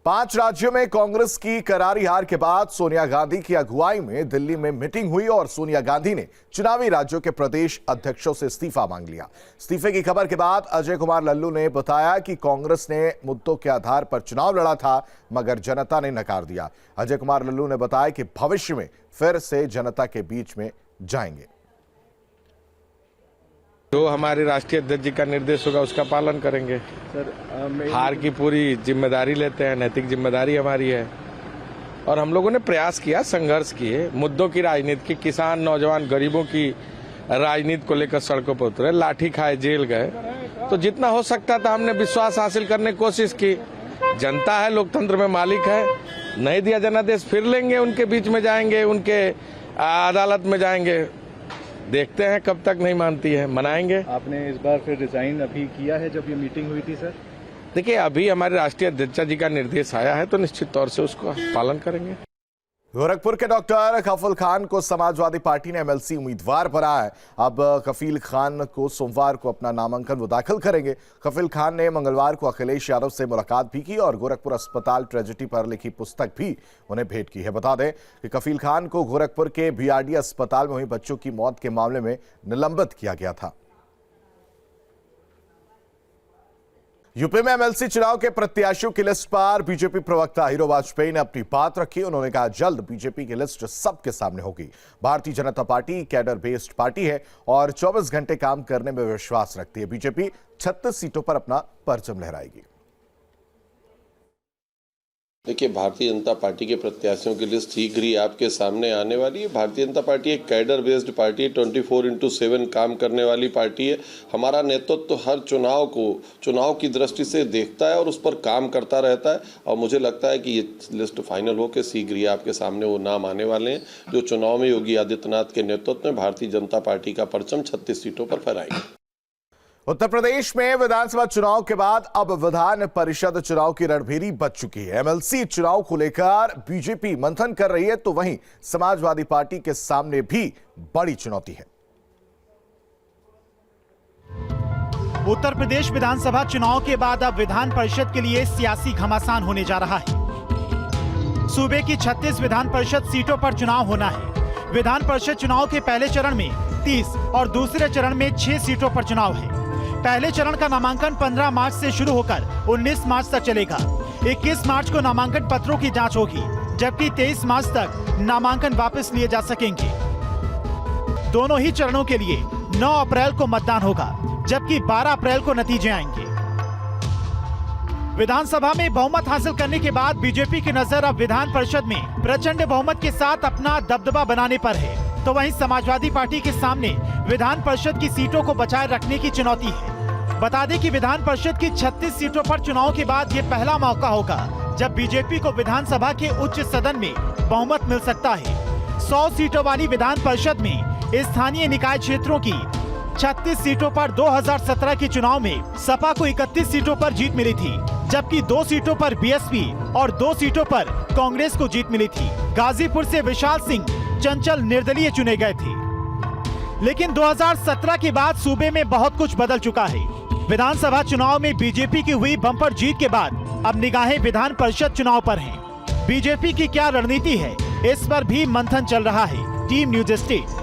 5 राज्यों में कांग्रेस की करारी हार के बाद सोनिया गांधी की अगुवाई में दिल्ली में मीटिंग हुई और सोनिया गांधी ने चुनावी राज्यों के प्रदेश अध्यक्षों से इस्तीफा मांग लिया। इस्तीफे की खबर के बाद अजय कुमार लल्लू ने बताया कि कांग्रेस ने मुद्दों के आधार पर चुनाव लड़ा था, मगर जनता ने नकार दिया। अजय कुमार लल्लू ने बताया कि भविष्य में फिर से जनता के बीच में जाएंगे। जो हमारे राष्ट्रीय अध्यक्ष जी का निर्देश होगा उसका पालन करेंगे। सर, हार की पूरी जिम्मेदारी लेते हैं, नैतिक जिम्मेदारी हमारी है और हम लोगों ने प्रयास किया, संघर्ष किए, मुद्दों की राजनीति की, किसान, नौजवान, गरीबों की राजनीति को लेकर सड़कों पर उतरे, लाठी खाए, जेल गए। तो जितना हो सकता था हमने विश्वास हासिल करने की कोशिश की। जनता है, लोकतंत्र में मालिक है, नहीं दिया जनादेश फिर लेंगे, उनके बीच में जाएंगे, उनके अदालत में जाएंगे। देखते हैं कब तक नहीं मानती है, मनाएंगे। आपने इस बार फिर रिजाइन अभी किया है जब ये मीटिंग हुई थी सर? देखिए, अभी हमारे राष्ट्रीय अध्यक्ष जी का निर्देश आया है तो निश्चित तौर से उसका पालन करेंगे। गोरखपुर के डॉक्टर कफील खान को समाजवादी पार्टी ने एमएलसी उम्मीदवार बनाया है। अब कफील खान को सोमवार को अपना नामांकन वो दाखिल करेंगे। कफील खान ने मंगलवार को अखिलेश यादव से मुलाकात भी की और गोरखपुर अस्पताल ट्रेजेडी पर लिखी पुस्तक भी उन्हें भेंट की है। बता दें कि कफील खान को गोरखपुर के बीआरडी अस्पताल में हुई बच्चों की मौत के मामले में निलंबित किया गया था। यूपी में एमएलसी चुनाव के प्रत्याशियों की लिस्ट पर बीजेपी प्रवक्ता हीरो वाजपेयी ने अपनी बात रखी। उन्होंने कहा, जल्द बीजेपी की लिस्ट सबके सामने होगी। Bharatiya Janata party cadre based party है और 24 घंटे काम करने में विश्वास रखती है। बीजेपी 36 सीटों पर अपना परचम लहराएगी। देखिए, भारतीय जनता पार्टी के प्रत्याशियों की लिस्ट शीघ्र ही आपके सामने आने वाली है। भारतीय जनता पार्टी एक कैडर बेस्ड पार्टी है, 24/7 काम करने वाली पार्टी है। हमारा नेतृत्व तो हर चुनाव की दृष्टि से देखता है और उस पर काम करता रहता है और मुझे लगता है कि ये लिस्ट फाइनल होकर शीघ्र ही आपके सामने वो नाम आने वाले हैं जो चुनाव में योगी आदित्यनाथ के नेतृत्व में भारतीय जनता पार्टी का परचम 36 सीटों पर फहराएंगे। उत्तर प्रदेश में विधानसभा चुनाव के बाद अब विधान परिषद चुनाव की रणभेरी बच चुकी है। एमएलसी चुनाव को लेकर बीजेपी मंथन कर रही है तो वहीं समाजवादी पार्टी के सामने भी बड़ी चुनौती है। उत्तर प्रदेश विधानसभा चुनाव के बाद अब विधान परिषद के लिए सियासी घमासान होने जा रहा है। सूबे की 36 विधान परिषद सीटों पर चुनाव होना है। विधान परिषद चुनाव के पहले चरण में 30 और दूसरे चरण में 6 सीटों पर चुनाव है। पहले चरण का नामांकन 15 मार्च से शुरू होकर 19 मार्च तक चलेगा। 21 मार्च को नामांकन पत्रों की जांच होगी, जबकि 23 मार्च तक नामांकन वापस लिए जा सकेंगे। दोनों ही चरणों के लिए 9 अप्रैल को मतदान होगा, जबकि 12 अप्रैल को नतीजे आएंगे। विधानसभा में बहुमत हासिल करने के बाद बीजेपी की नजर अब विधान परिषद में प्रचंड बहुमत के साथ अपना दबदबा बनाने पर है, तो वहीं समाजवादी पार्टी के सामने विधान परिषद की सीटों को बचाए रखने की चुनौती है। बता दें कि विधान परिषद की 36 सीटों पर चुनाव के बाद ये पहला मौका होगा जब बीजेपी को विधानसभा के उच्च सदन में बहुमत मिल सकता है। 100 सीटों वाली विधान परिषद में स्थानीय निकाय क्षेत्रों की 36 सीटों पर 2017 के चुनाव में सपा को 31 सीटों पर जीत मिली थी, जबकि 2 सीटों पर बीएसपी और 2 सीटों पर कांग्रेस को जीत मिली थी। गाजीपुर से विशाल सिंह चंचल निर्दलीय चुने गए थे, लेकिन 2017 के बाद सूबे में बहुत कुछ बदल चुका है। विधानसभा चुनाव में बीजेपी की हुई बम्पर जीत के बाद अब निगाहें विधान परिषद चुनाव पर हैं। बीजेपी की क्या रणनीति है, इस पर भी मंथन चल रहा है। Team news state.